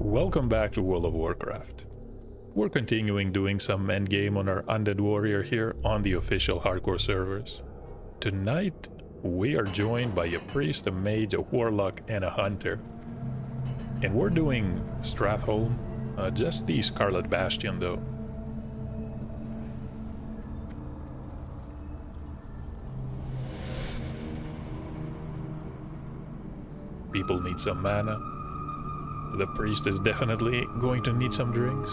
Welcome back to World of Warcraft. We're continuing doing some endgame on our Undead warrior here on the official hardcore servers. Tonight, we are joined by a priest, a mage, a warlock, and a hunter. And we're doing Stratholme, just the Scarlet Bastion though. People need some mana. The priest is definitely going to need some drinks.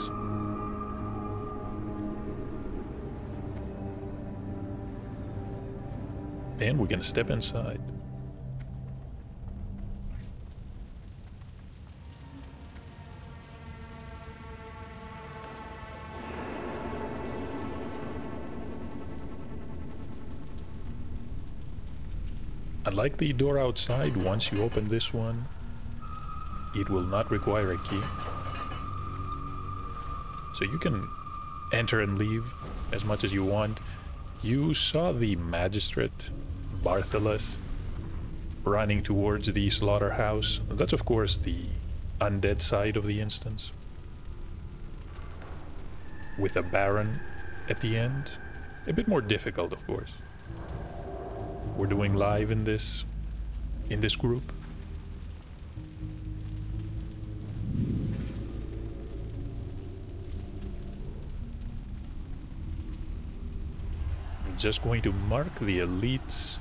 And we can step inside. Unlike the door outside, once you open this one, it will not require a key. So you can enter and leave as much as you want. You saw the magistrate, Barthelus, running towards the slaughterhouse. That's of course the undead side of the instance. With a baron at the end. A bit more difficult, of course. We're doing live in this group. Just going to mark the elites.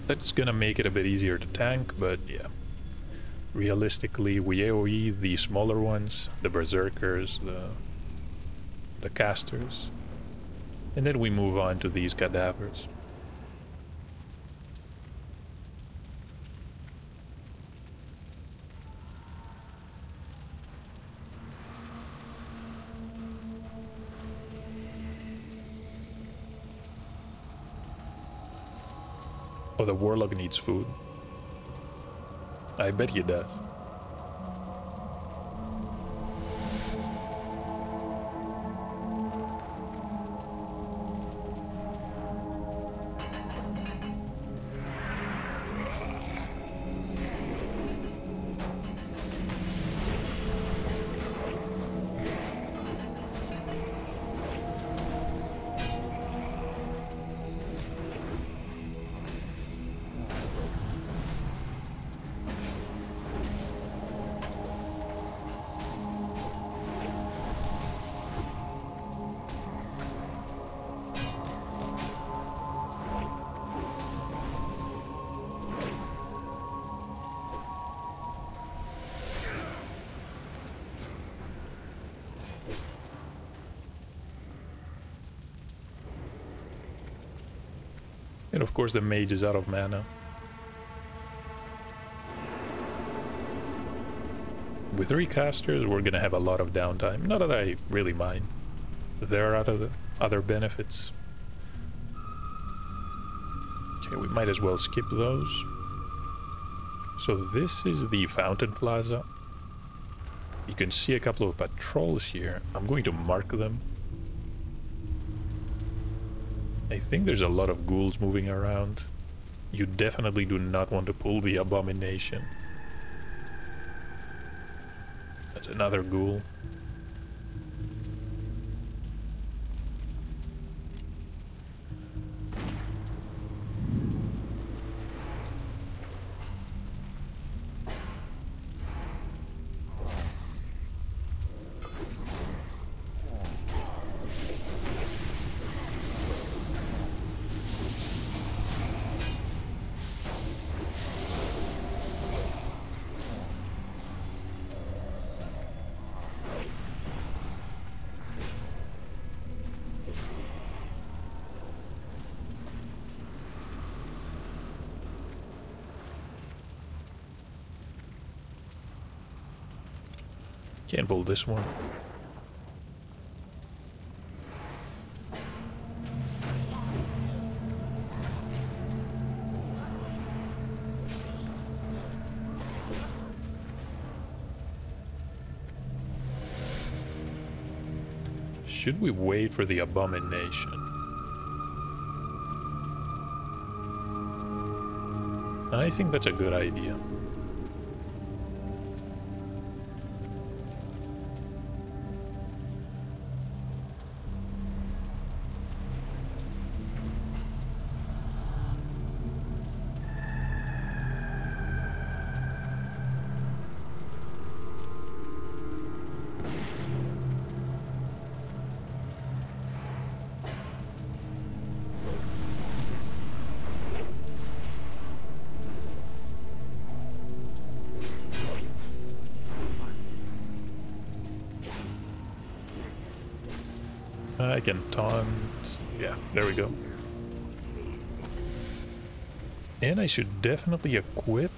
That's gonna make it a bit easier to tank, but yeah. Realistically, we AoE the smaller ones, the berserkers, the casters, and then we move on to these cadavers. Oh, the warlock needs food. I bet he does. And of course the mage is out of mana. With 3 casters we're gonna have a lot of downtime. Not that I really mind. There are other benefits. Okay, we might as well skip those. So this is the Fountain Plaza. You can see a couple of patrols here. I'm going to mark them. I think there's a lot of ghouls moving around. You definitely do not want to pull the abomination. That's another ghoul. Can't pull this one. Should we wait for the abomination? I think that's a good idea. I can taunt. Yeah, there we go. And I should definitely equip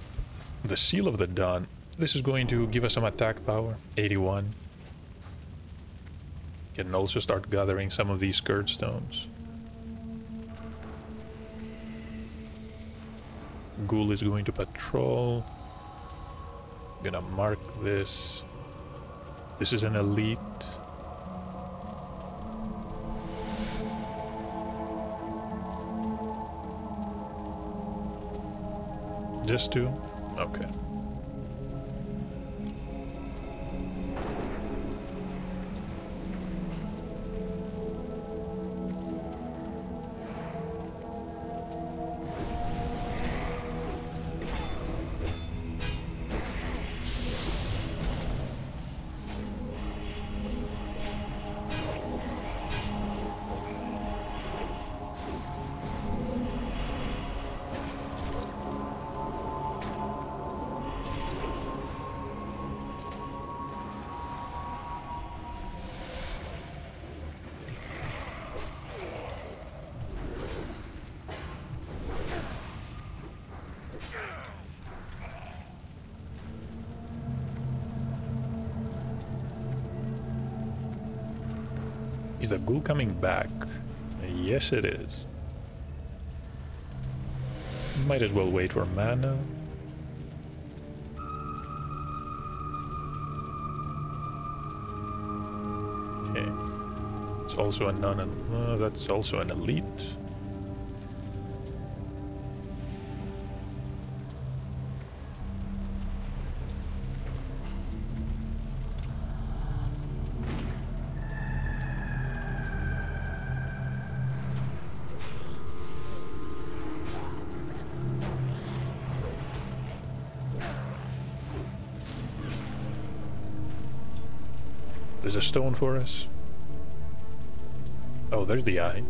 the Seal of the Dawn. This is going to give us some attack power. 81. Can also start gathering some of these Scourge Stones. Ghoul is going to patrol. Gonna mark this. This is an elite. Just two? Okay. Is the ghoul coming back? Yes, it is. Might as well wait for mana. Okay. It's also a non. That's also an elite. There's a stone for us. Oh, there's the eye.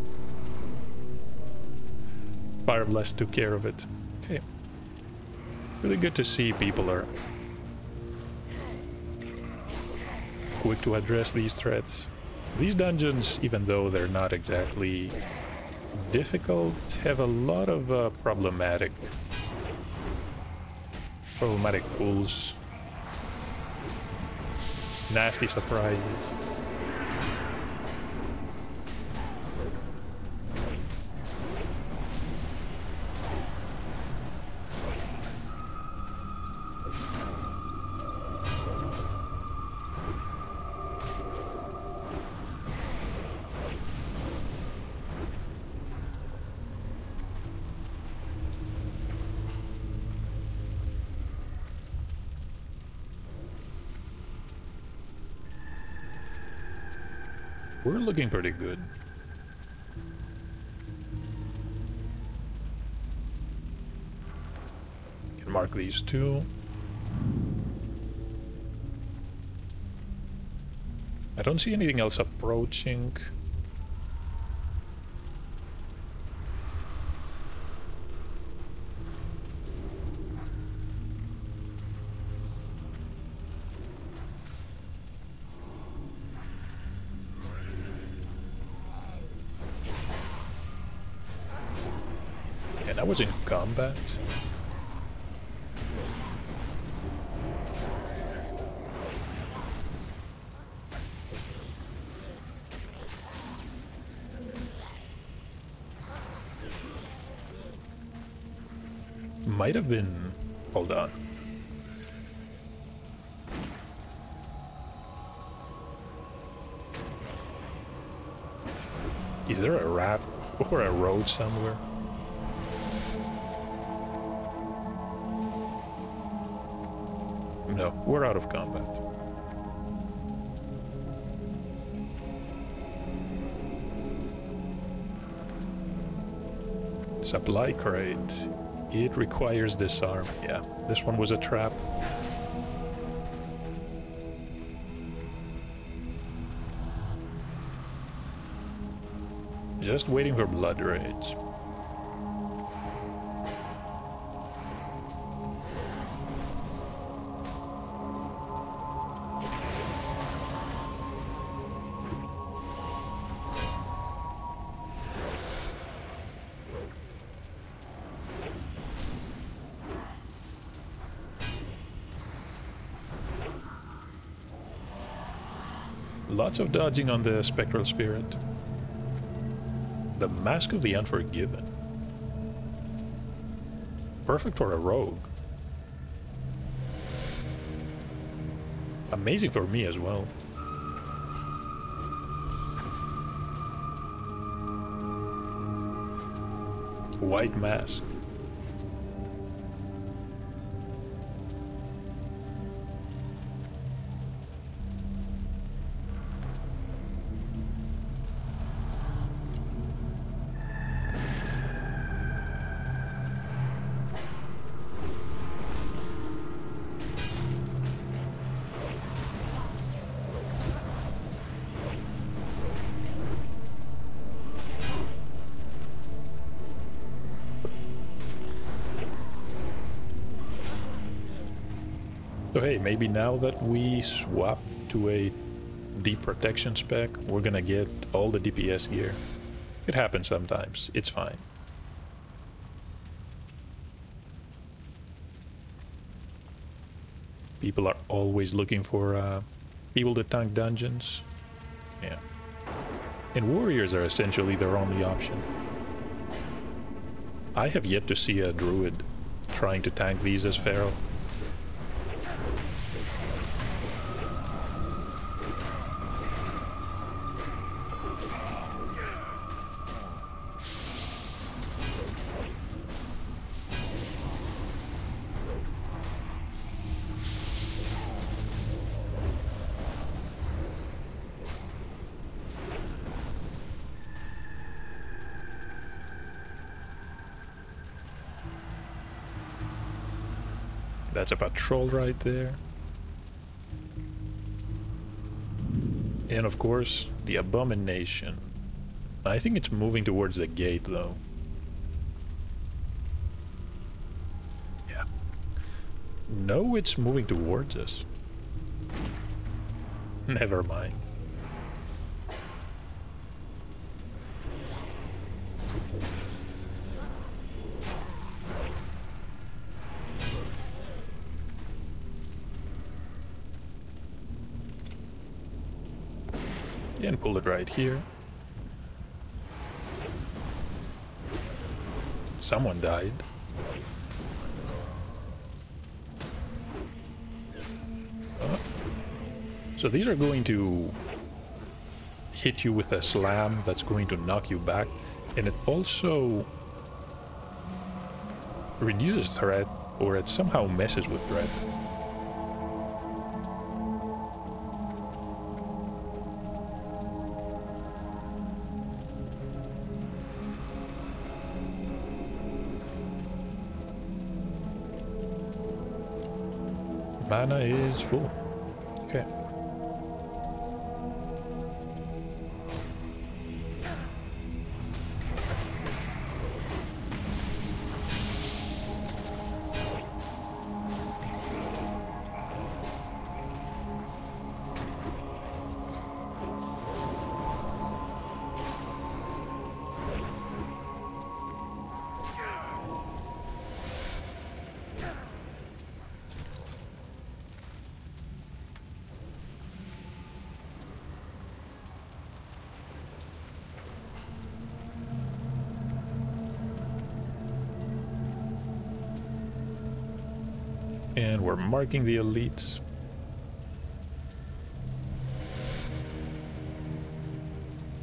Fire Blast took care of it. Okay. Really good to see people are quick to address these threats. These dungeons, even though they're not exactly difficult, have a lot of problematic pulls. Nasty surprises. We're looking pretty good. Can mark these two. I don't see anything else approaching. I was in combat. Might have been... Hold on. Is there a rat or a road somewhere? No, we're out of combat. Supply crate. It requires disarm. Yeah, this one was a trap. Just waiting for blood rage. Lots of dodging on the Spectral Spirit. The Mask of the Unforgiven. Perfect for a rogue. Amazing for me as well. White Mask. So hey, maybe now that we swap to a deep protection spec, we're gonna get all the DPS gear. It happens sometimes, it's fine. People are always looking for people to tank dungeons. Yeah. And warriors are essentially their only option. I have yet to see a druid trying to tank these as Pharaoh. That's a patrol right there. And of course, the Abomination. I think it's moving towards the gate though. Yeah. No, it's moving towards us. Never mind. And pull it right here. Someone died. So these are going to hit you with a slam that's going to knock you back, and it also reduces threat, or it somehow messes with threat. Mana is full. Okay. And we're marking the elites.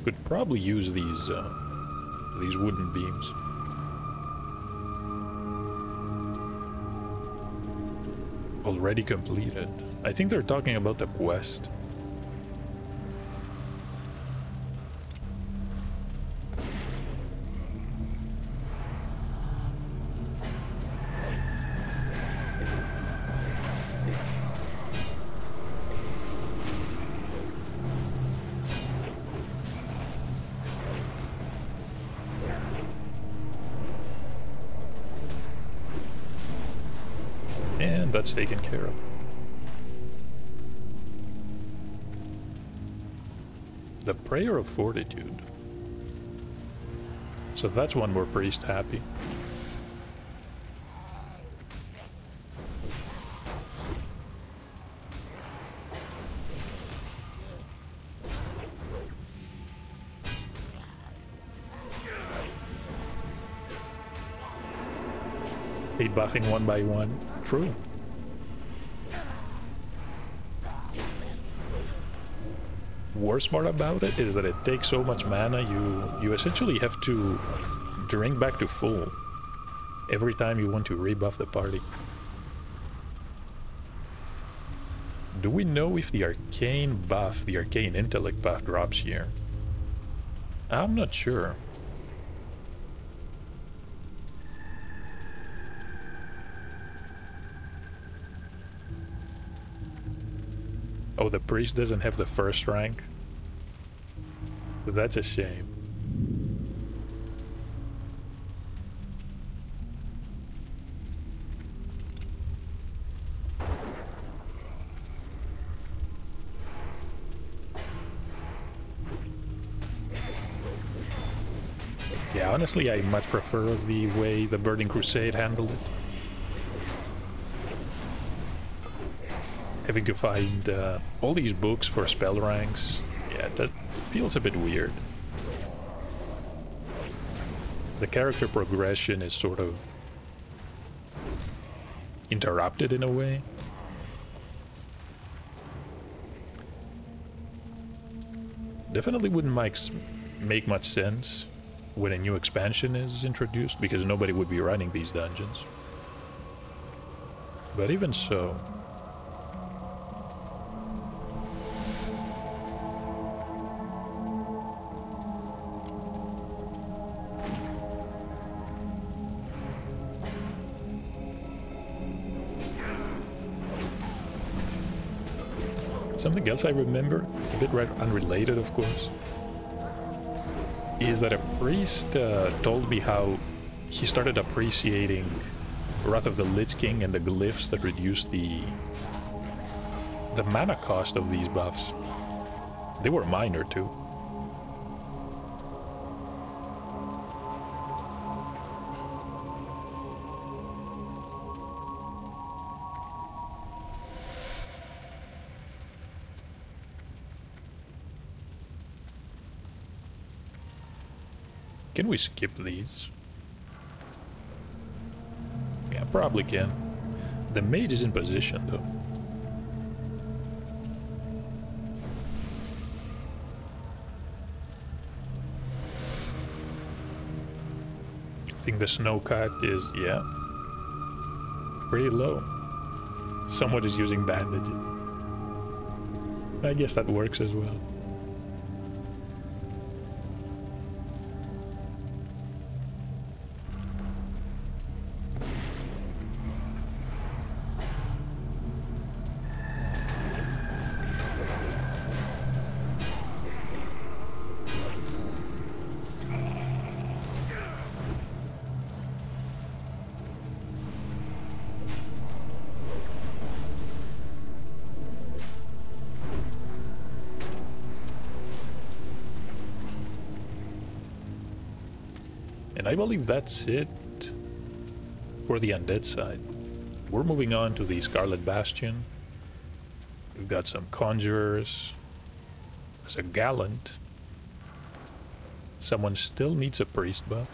Could probably use these wooden beams. Already completed. I think they're talking about the quest. And that's taken care of. The Prayer of Fortitude. So that's one more priest happy. Hate buffing one by one. True. Worst part about it is that it takes so much mana, you essentially have to drink back to full every time you want to rebuff the party. Do we know if the arcane buff, the arcane intellect buff drops here? I'm not sure. Oh, the priest doesn't have the first rank? That's a shame. Yeah, honestly, I much prefer the way the Burning Crusade handled it. Having to find all these books for spell ranks, yeah, that feels a bit weird. The character progression is sort of interrupted in a way. Definitely wouldn't make much sense when a new expansion is introduced, because nobody would be running these dungeons. But even so... Something else I remember, a bit unrelated of course, is that a priest told me how he started appreciating Wrath of the Lich King and the glyphs that reduced the mana cost of these buffs. They were minor too. Can we skip these? Yeah, probably can. The mage is in position though. I think the snow cut is, yeah, pretty low. Someone is using bandages. I guess that works as well. And I believe that's it for the Undead side. We're moving on to the Scarlet Bastion. We've got some Conjurers. There's a Gallant. Someone still needs a Priest buff.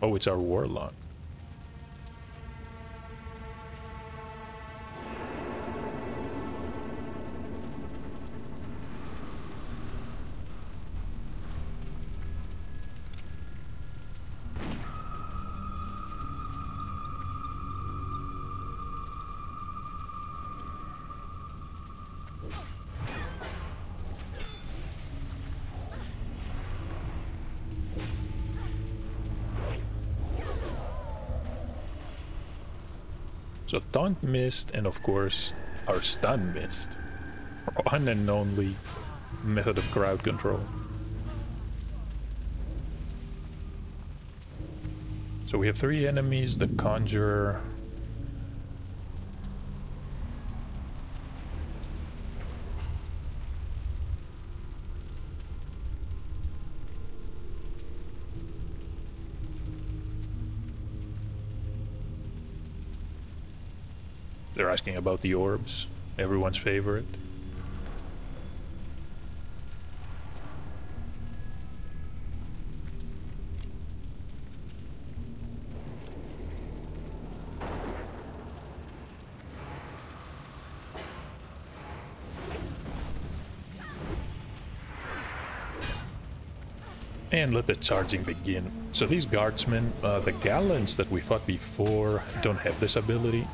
Oh, it's our Warlock. So taunt missed, and of course our stun missed. One and only method of crowd control. So we have 3 enemies, the Conjurer. They're asking about the orbs, everyone's favorite. And let the charging begin. So these guardsmen, the gallants that we fought before don't have this ability.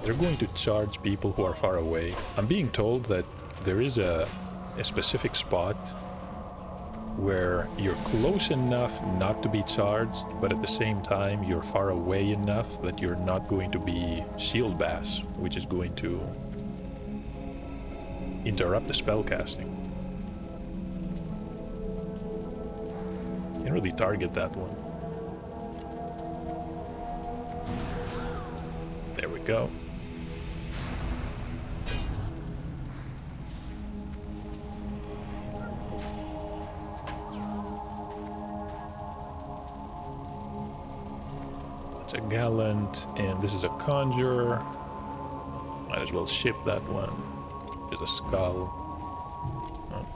They're going to charge people who are far away. I'm being told that there is a specific spot where you're close enough not to be charged, but at the same time you're far away enough that you're not going to be shield bass, which is going to interrupt the spell casting. Can't really target that one. There we go. That's a gallant, and this is a conjurer. Might as well ship that one. There's a skull. Oh.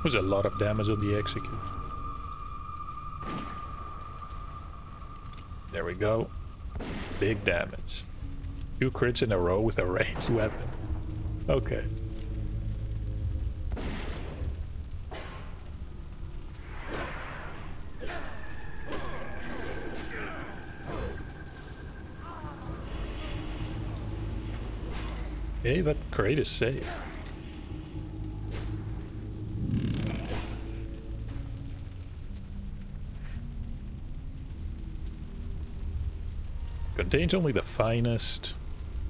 Was a lot of damage on the execute. There we go. Big damage. 2 crits in a row with a ranged weapon. Okay. Okay, that crate is safe. Contains only the finest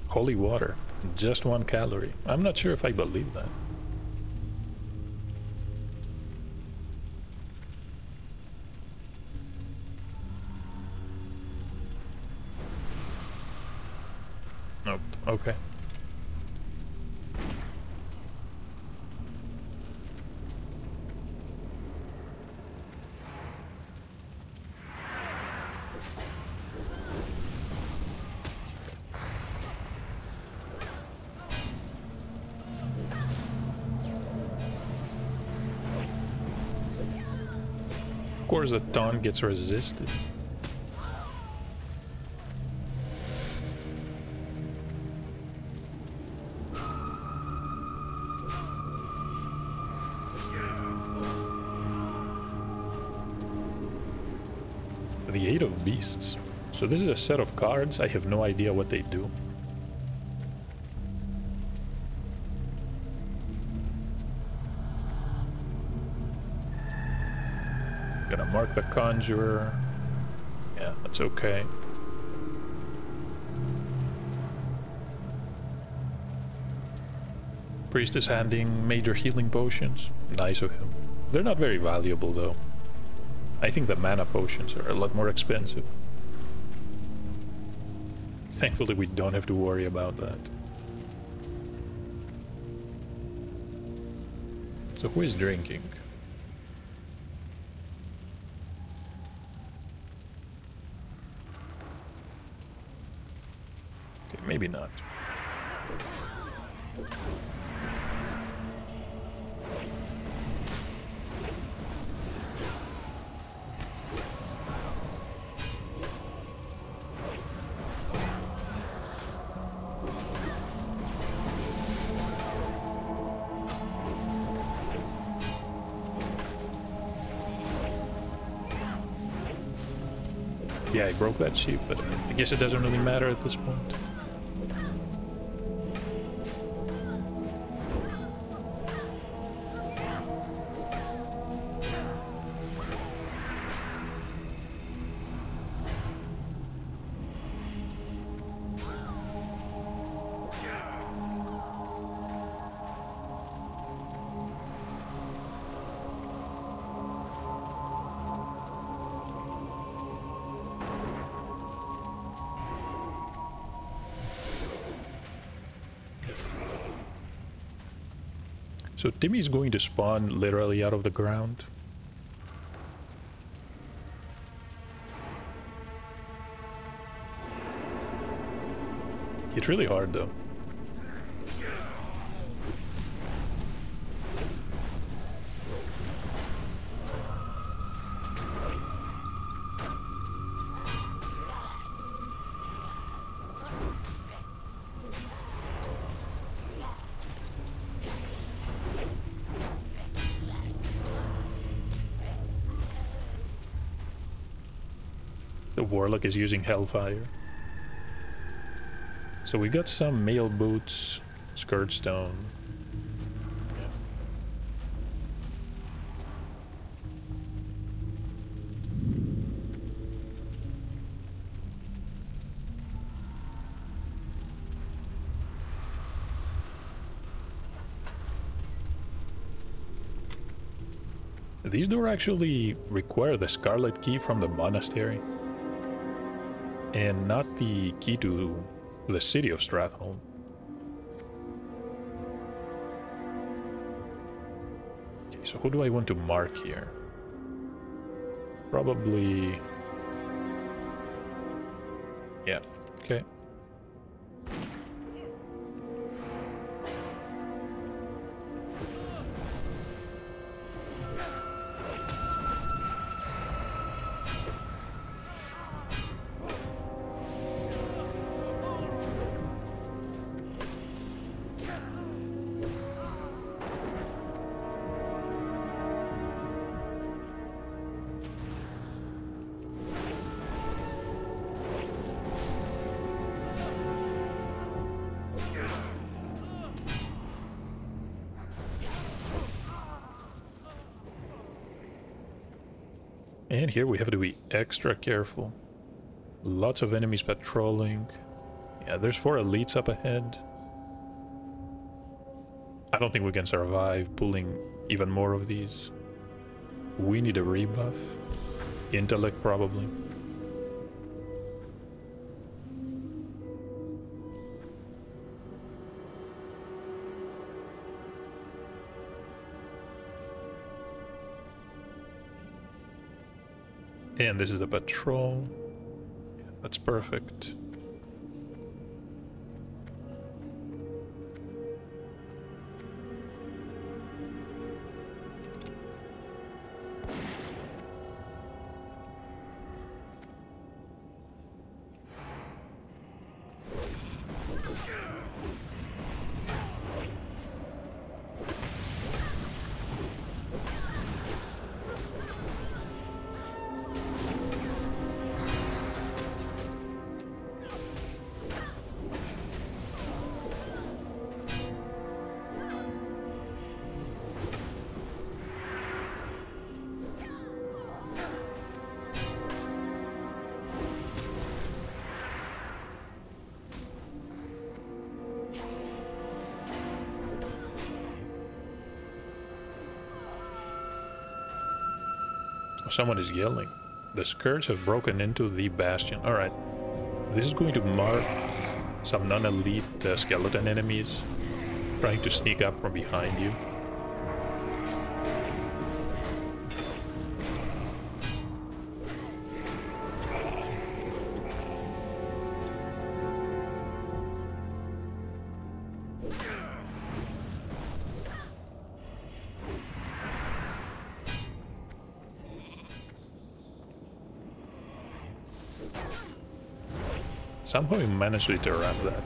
holy water. Just 1 calorie. I'm not sure if I believe that. Nope. Okay. Of course, a taunt gets resisted. The 8 of Beasts. So this is a set of cards. I have no idea what they do. Gonna mark the Conjurer. Yeah, that's okay. Priest is handing major healing potions. Nice of him. They're not very valuable though. I think the mana potions are a lot more expensive. Thankfully we don't have to worry about that. So who is drinking? Okay, maybe not. Yeah, I broke that sheep, but I guess it doesn't really matter at this point. So Timmy's going to spawn literally out of the ground. It's really hard though. The Warlock is using Hellfire. So we got some mail boots, skirt stone. Yeah. These doors actually require the Scarlet key from the monastery, and not the key to the city of Stratholme. Okay, so who do I want to mark here? Probably... yeah, okay. And here we have to be extra careful. Lots of enemies patrolling. Yeah, there's 4 elites up ahead. I don't think we can survive pulling even more of these. We need a rebuff. Intellect, probably. And this is the patrol. Yeah, that's perfect. Someone is yelling. The Scourge have broken into the bastion. Alright. This is going to mark some non-elite skeleton enemies trying to sneak up from behind you. Somehow we managed to interrupt that.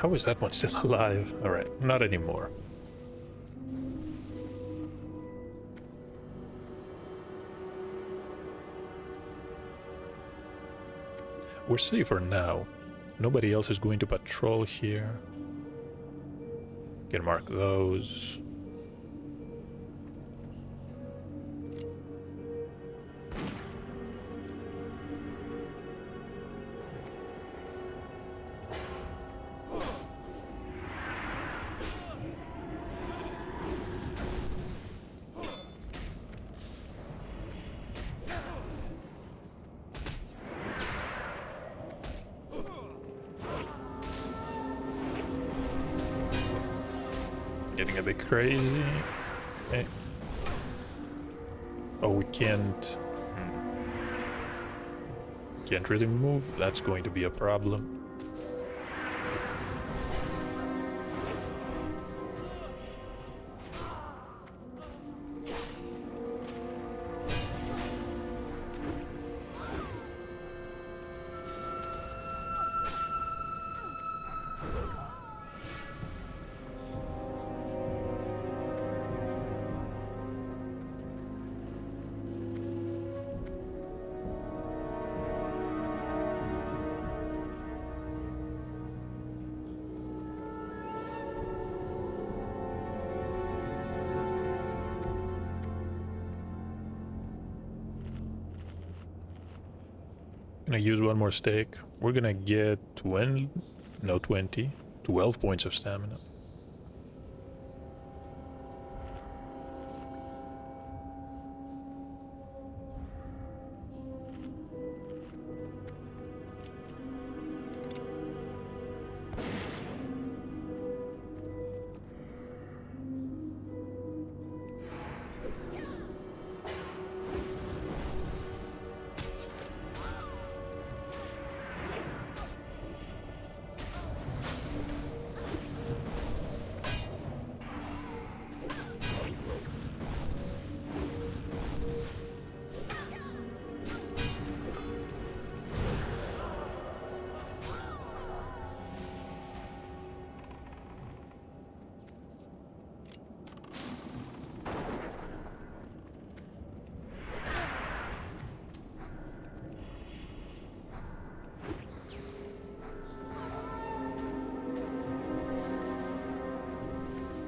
How is that one still alive? Alright, not anymore. We're safe for now. Nobody else is going to patrol here. Can mark those. Getting a bit crazy. Okay. Oh, we can't... Can't really move. That's going to be a problem. Gonna use one more stake. We're gonna get 20, no 20, 12 points of stamina.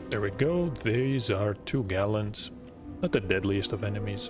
There we go. These are 2 gallons. Not the deadliest of enemies.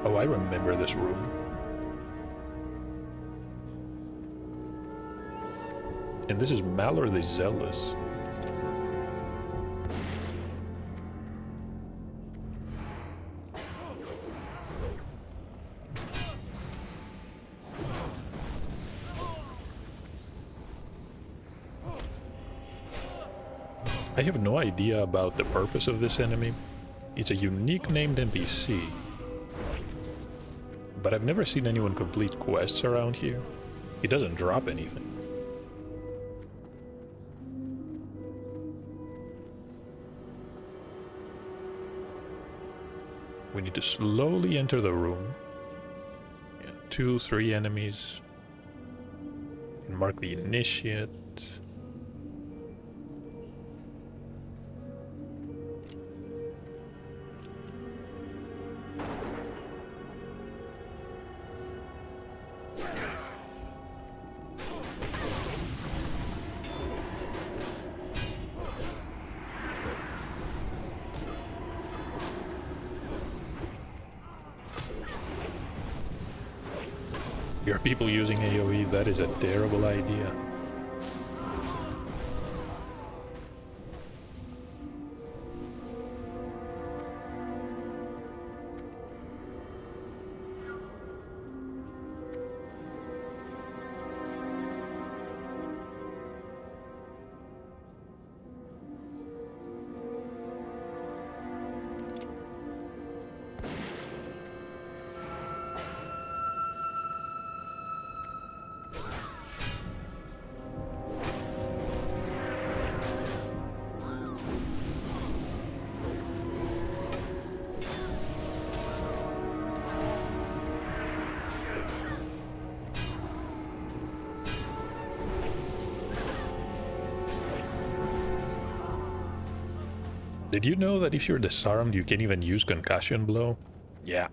Oh, I remember this room. And this is Malor the Zealous. I have no idea about the purpose of this enemy. It's a unique named NPC. But I've never seen anyone complete quests around here. He doesn't drop anything. We need to slowly enter the room. Yeah, 2, 3 enemies. And mark the initiate. There are people using AoE, that is a terrible idea. Did you know that if you're disarmed, you can even use concussion blow? Yeah.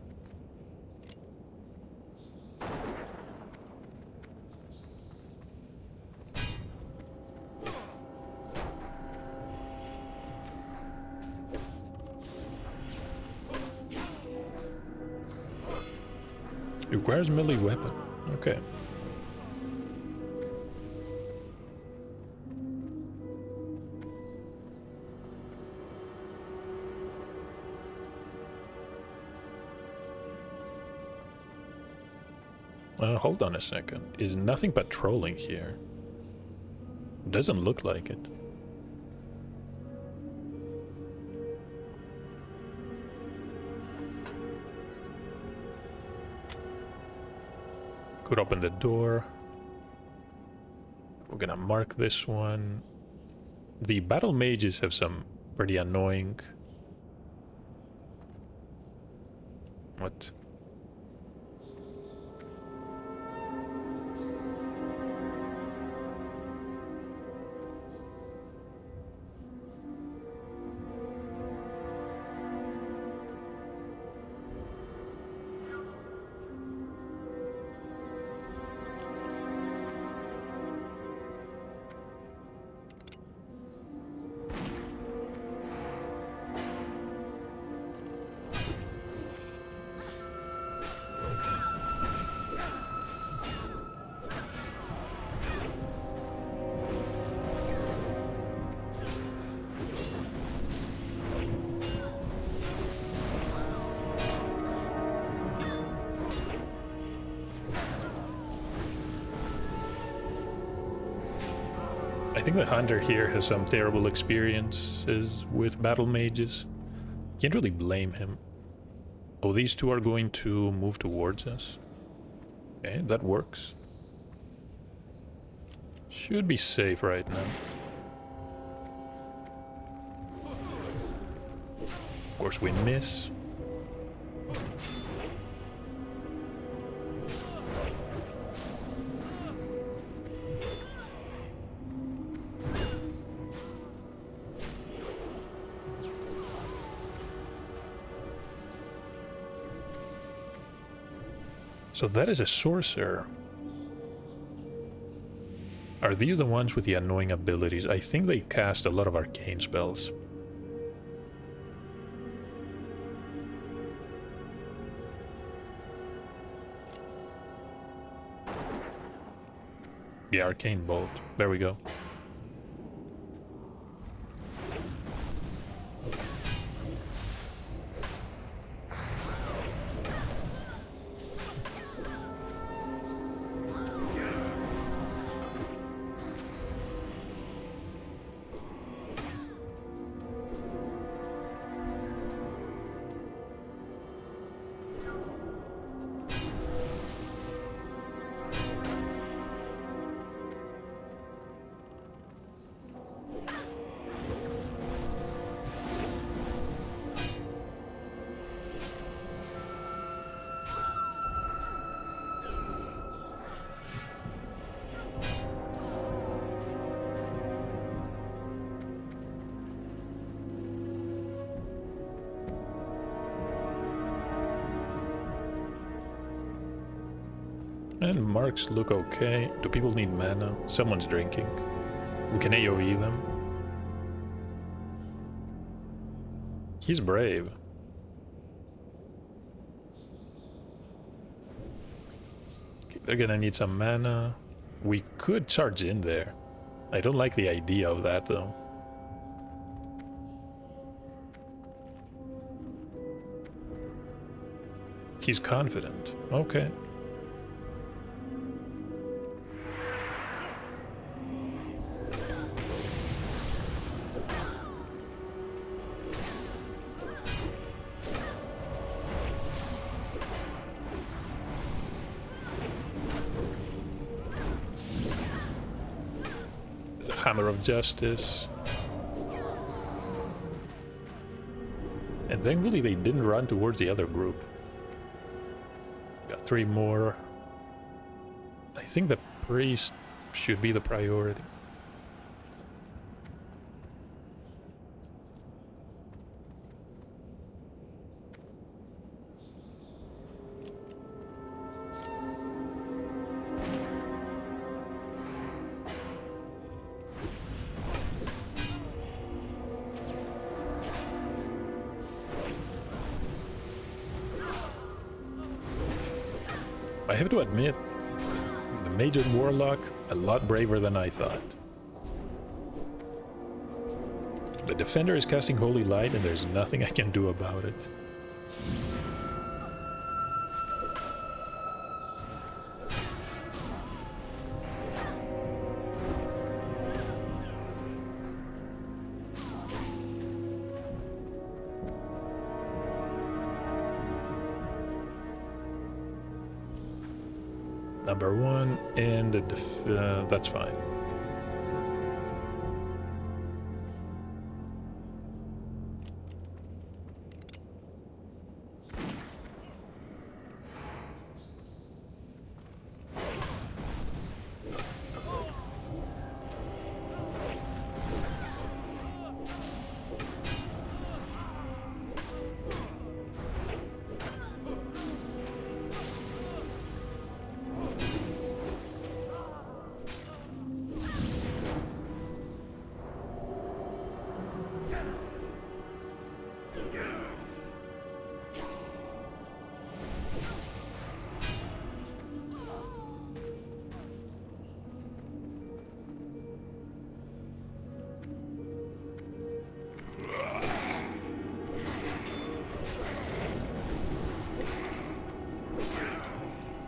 Requires melee weapon. Okay. Hold on a second. Is nothing patrolling here? Doesn't look like it. Could open the door. We're gonna mark this one. The battle mages have some pretty annoying... What? I think the hunter here has some terrible experiences with battle mages. Can't really blame him. Oh, these two are going to move towards us. Okay, that works. Should be safe right now. Of course we miss. So that is a sorcerer. Are these the ones with the annoying abilities? I think they cast a lot of arcane spells. The arcane bolt. There we go. And marks look okay. Do people need mana? Someone's drinking. We can AoE them. He's brave. Okay, they're gonna need some mana. We could charge in there. I don't like the idea of that though. He's confident. Okay. Hammer of Justice. And thankfully they didn't run towards the other group. Got 3 more. I think the priest should be the priority. I have to admit, the Mage and Warlock, a lot braver than I thought. The Defender is casting Holy Light and there's nothing I can do about it. Number 1 and that's fine.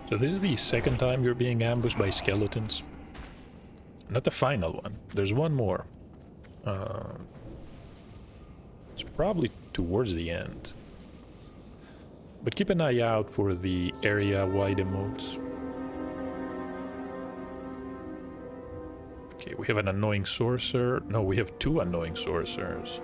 So this is the second time you're being ambushed by skeletons. Not the final one. There's one more. It's probably towards the end. But keep an eye out for the area-wide emotes. Okay, we have an annoying sorcerer. No, we have 2 annoying sorcerers.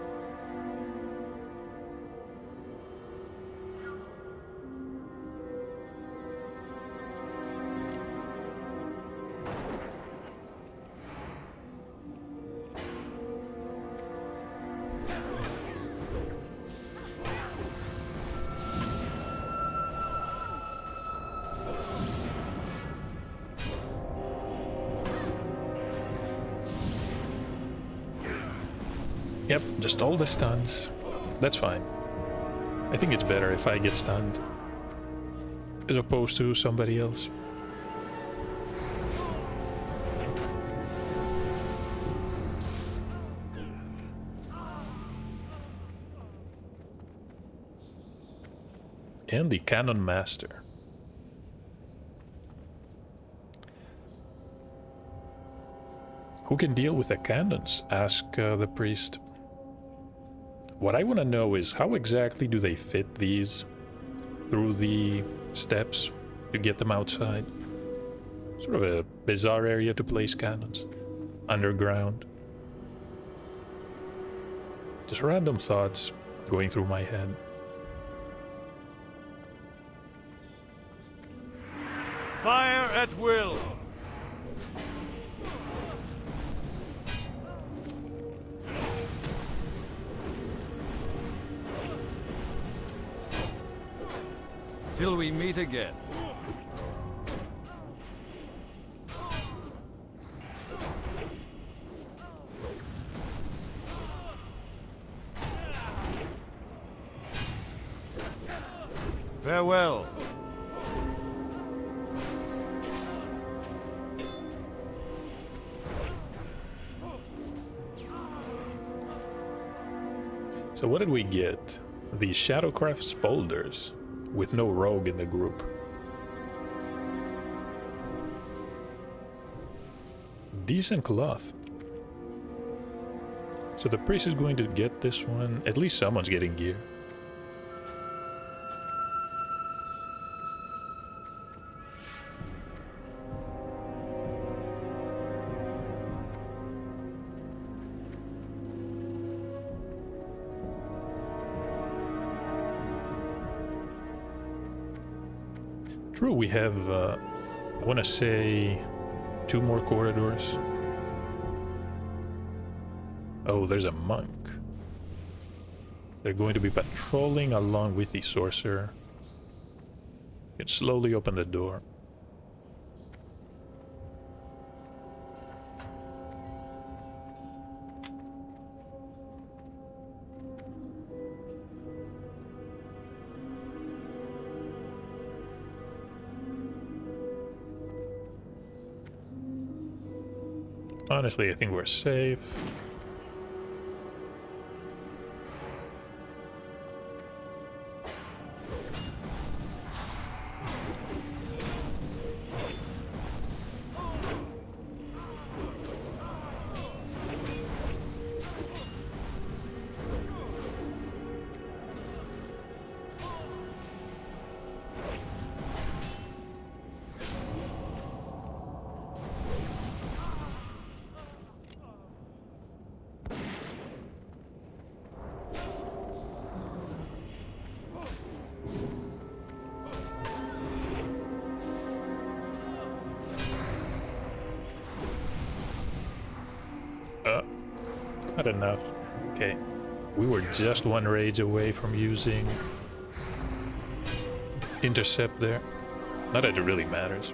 Yep, just all the stuns. That's fine. I think it's better if I get stunned as opposed to somebody else. And the Cannon Master. Who can deal with the cannons? Ask the priest. What I want to know is how exactly do they fit these through the steps to get them outside? Sort of a bizarre area to place cannons. Underground. Just random thoughts going through my head. Fire at will! Till we meet again. Farewell. So what did we get? The Shadowcraft's boulders, with no rogue in the group. Decent cloth. So the priest is going to get this one. At least someone's getting gear. True, we have, I want to say, 2 more corridors. Oh, there's a monk. They're going to be patrolling along with the sorcerer. You can slowly open the door. Honestly, I think we're safe. Not enough. Okay. We were just one rage away from using intercept there. Not that it really matters.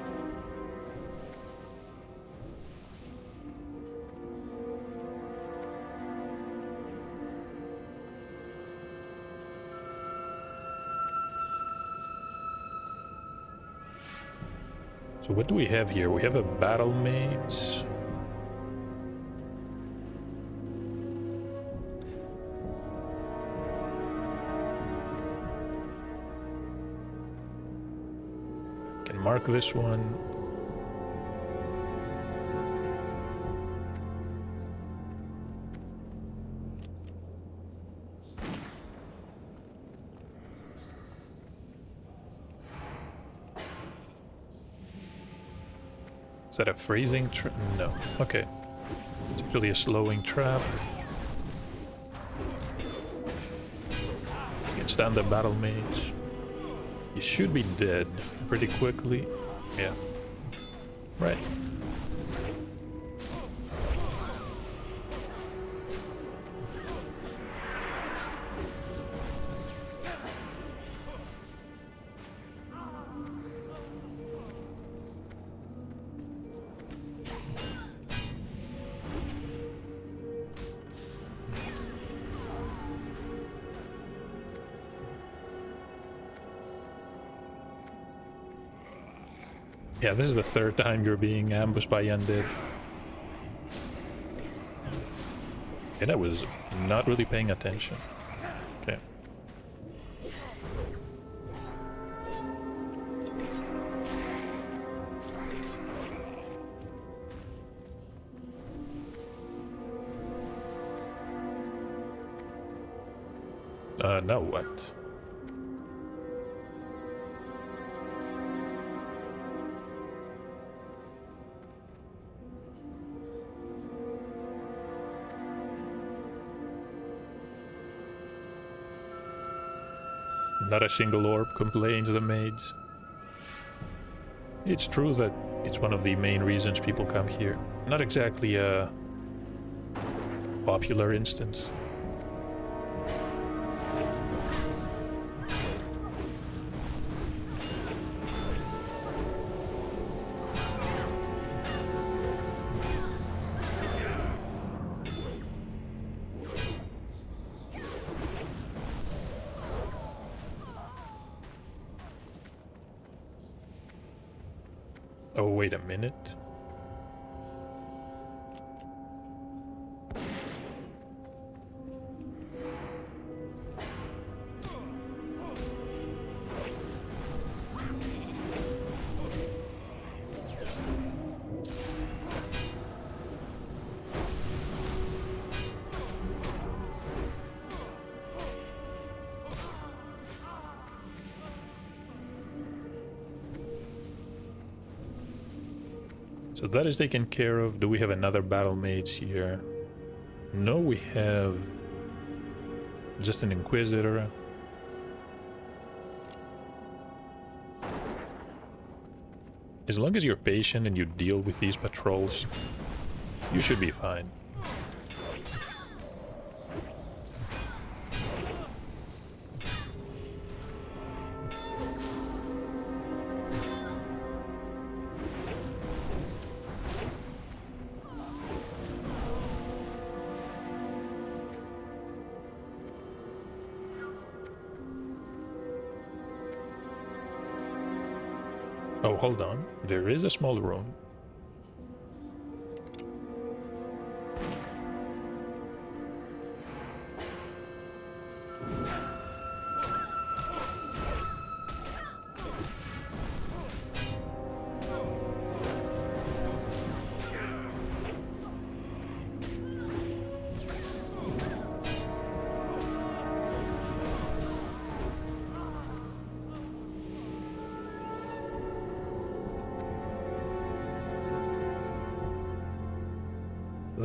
So what do we have here? We have a battle mage. Can mark this one. Is that a freezing trap? No. Okay. It's actually a slowing trap. Can stand the battle mage. He should be dead pretty quickly. Yeah. Right. Yeah, this is the third time you're being ambushed by Undead. And I was not really paying attention. Okay. Now what? Not a single orb, complains the mage. It's true that it's one of the main reasons people come here. Not exactly a popular instance. Oh, wait a minute. So that is taken care of. Do we have another battle mage here? No, we have just an inquisitor. As long as you're patient and you deal with these patrols, you should be fine. Oh, hold on. There is a small room.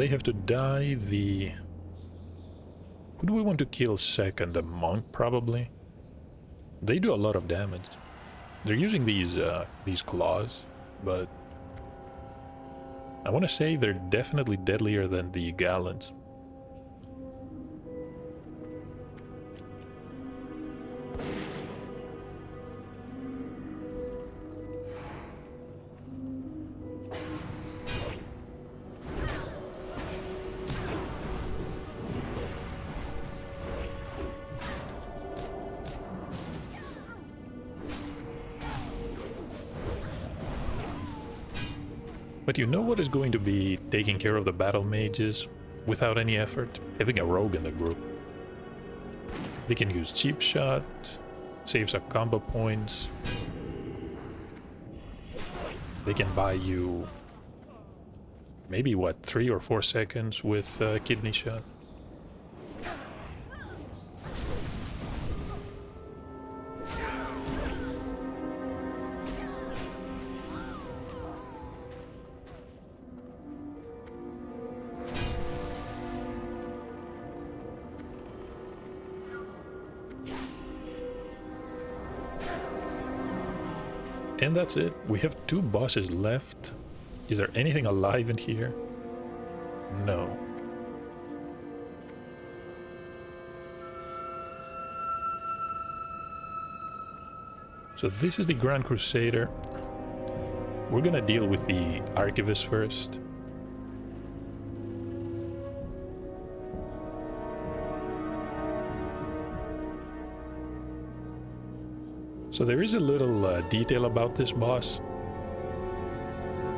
They have to die. The... Who do we want to kill second? The monk, probably? They do a lot of damage. They're using these claws, but... I want to say they're definitely deadlier than the gallants. But you know what is going to be taking care of the battle mages without any effort? Having a rogue in the group. They can use cheap shot, saves a combo points. They can buy you maybe what, 3 or 4 seconds with kidney shot. And that's it. We have 2 bosses left. Is there anything alive in here? No. So this is the Grand Crusader. We're gonna deal with the Archivist first. So there is a little detail about this boss.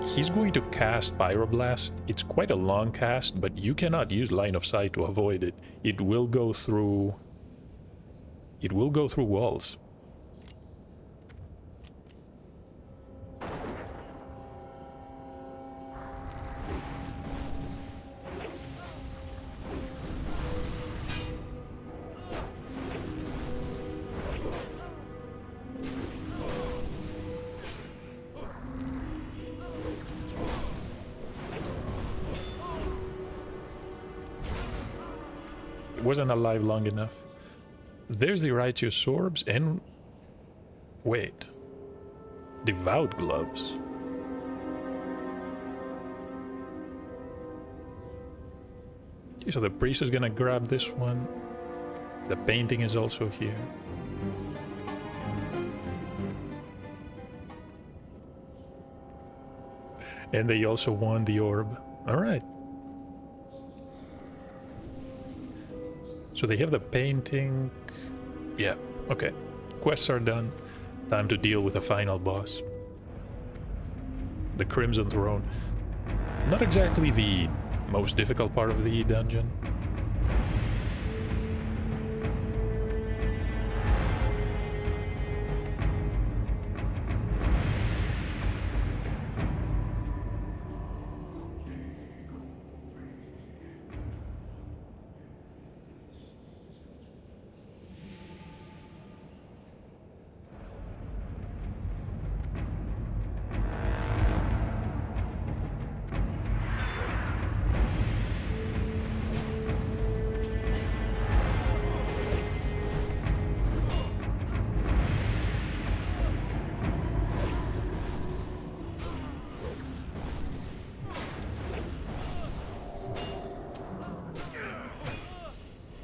He's going to cast Pyroblast. It's quite a long cast, but you cannot use line of sight to avoid it. It will go through walls. Wasn't alive long enough. There's the Righteous Orbs and... Wait. Devout Gloves. Okay, so the priest is gonna grab this one. The painting is also here. And they also won the orb. Alright. So they have the painting. Yeah, okay. Quests are done. Time to deal with the final boss. The Crimson Throne. Not exactly the most difficult part of the dungeon.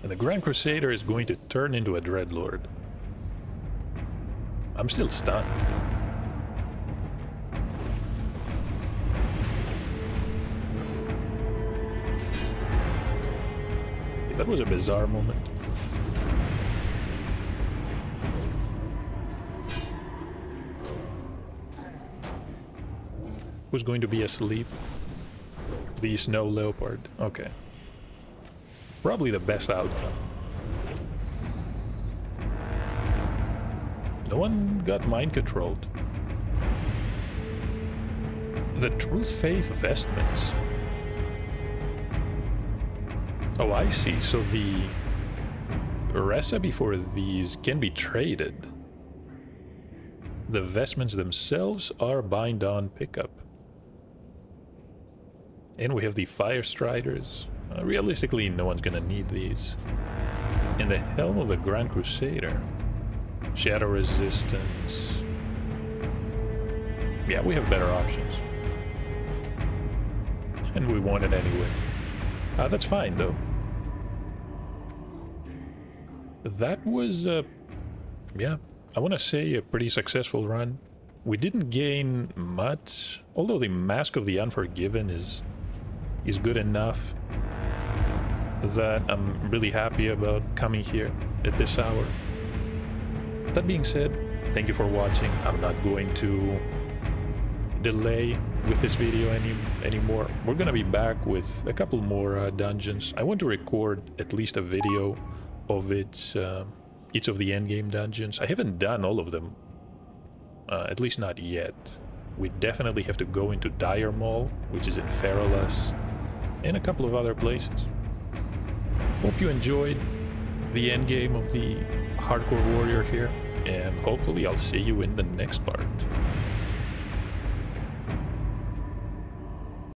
And the Grand Crusader is going to turn into a Dreadlord. I'm still stunned. That was a bizarre moment. Who's going to be asleep? The Snow Leopard. Okay. Probably the best outcome. No one got mind controlled. The Truth Faith Vestments. Oh, I see. So the recipe for these can be traded. The vestments themselves are bind-on pickup. And we have the Fire Striders. Realistically, no one's gonna need these. And the Helm of the Grand Crusader. Shadow Resistance. Yeah, we have better options. And we want it anyway. That's fine, though. That was, yeah, I want to say a pretty successful run. We didn't gain much, although the Mask of the Unforgiven is good enough that I'm really happy about coming here at this hour. That being said, thank you for watching. I'm not going to delay with this video anymore. We're gonna be back with a couple more dungeons. I want to record at least a video of each of the endgame dungeons. I haven't done all of them, at least not yet. We definitely have to go into Dire Mall, which is in Feralas, and a couple of other places. Hope you enjoyed the endgame of the Hardcore Warrior here, and hopefully I'll see you in the next part.